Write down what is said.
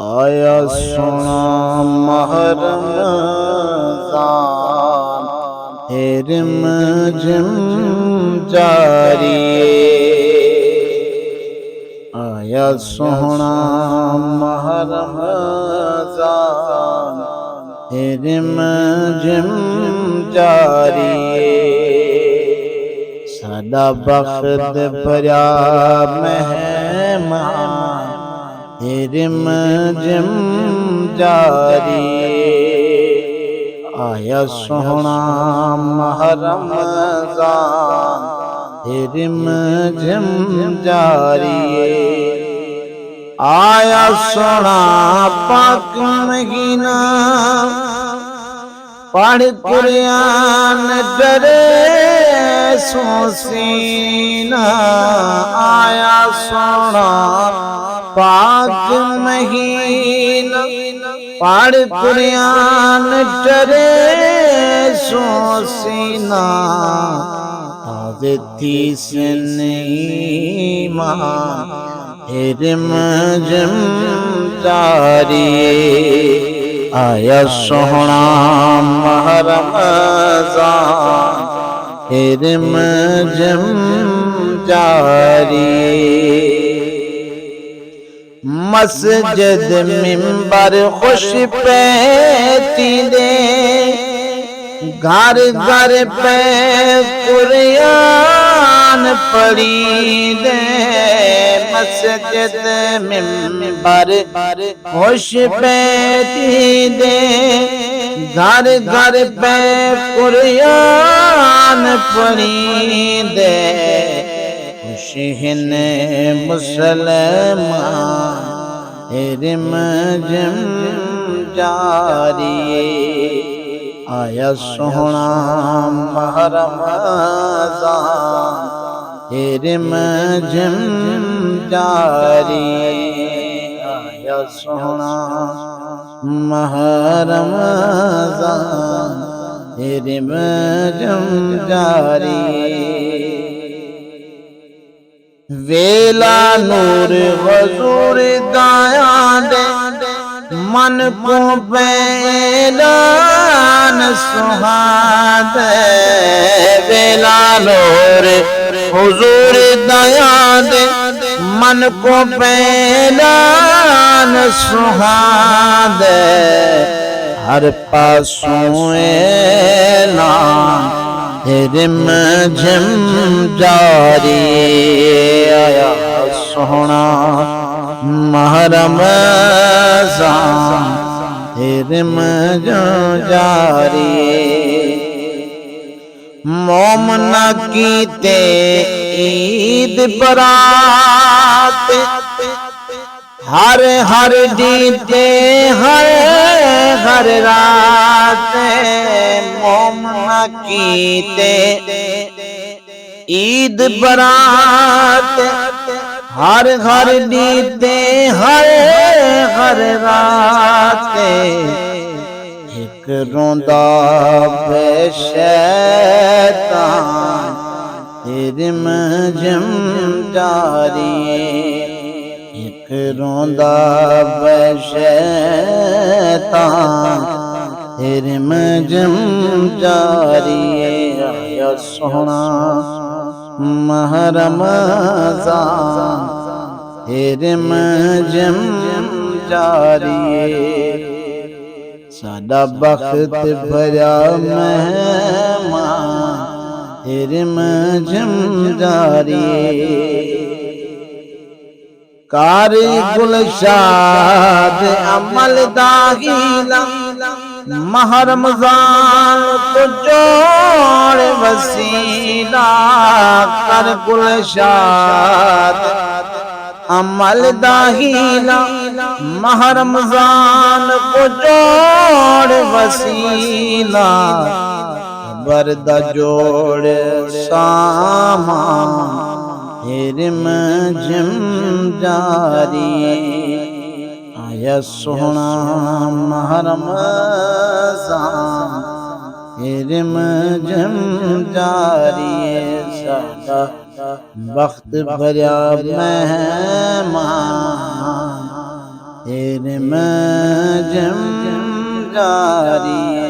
आया सोना माह रमज़ान रिम झिम जारी। आया सोना माह रमज़ान रिम झिम जारी। साडा बख्त भरा मेहमान रिम झिम जारी। आया सोहना माह रमज़ान रिम झिम जारी। आया सोहना पाक महीना पढ़ कुरान डरे सोसीना। आया सोहना पाक महीना पढ़ कुरान डरे सोसीना। आदती से ईमान रिम झिम जारी। आया सोहना माह रमज़ान रिम झिम जारी। मस्जिद मिंबर खुश पैती दे घर घर पे कुरान पढ़ी दे। मस्जिद मिंबर खुश पैती दे घर घर पे कुरान पढ़ी दे। खुशिन मुसलमान रिम झिम जारी। आया सोहना माह रमज़ान रिम झिम जारी। आया सोहना माह रमज़ान रिम झिम जारी। वेला नूर हुजूर दाया दे मन को बैलान सुहादे। वेला नूर हुजूर दाया दे मन को बैलान सुहादे। हर पासों ऐलान रिम झिम जारी। आया सोहना माह रमज़ान रिम झिम जारी। मोमना कीते ईद बरात हर हर दीते हर हर रात। मोमना कीते ईद बरात हर हर दीते हर हर रात। एक रोंदा पे शैतान रिम झिम जारी। एक रोंदा पे शैतान रिम झिम जारी। आया सोहना माह रमज़ान रिम झिम जारी। साडा बख्त भरा मेहमान रिम झिम जारी। कारी गुलशाद अमल दागीला माह रमज़ान को जोड़ वसीला। कर गुलशाद अमल दागीला माह रमज़ान को जोड़ वसीला। बरदा जोड़ सामान रिम झिम जारी। आया सोहना माह रमज़ान रिम झिम जारी। साडा बख्त भरा मेहमान इल्म जम जारी